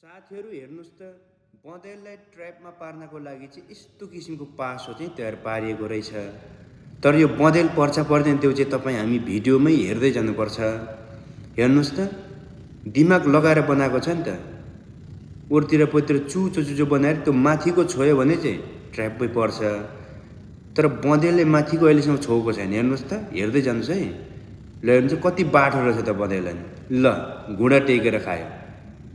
साथीहरु हेर्नुस् त बँदेललाई ट्र्यापमा पार्नको लागि चाहिँ यस्तो किसिमको पासो चाहिँ तयार पारिएको रहेछ। तर यो बँदेल पर्छ पर्दैन त्यो चाहिँ तपाई हामी भिडियोमै हेर्दै जानुपर्छ। हेर्नुस् त दिमाग लगाएर बनाएको छ नि त। उरतिर पतिर चुचो बनाएर त्यो माथिको छोयो भने चाहिँ ट्र्यापमै पर्छ। तर बँदेलले माथिको अहिलेसम्म छोएको छैन। हेर्नुस् त हेर्दै जानुस् है। ल हेर्नुस् कति बाठो रहेछ त बँदेल। ल घुँडा टेकेर खायो।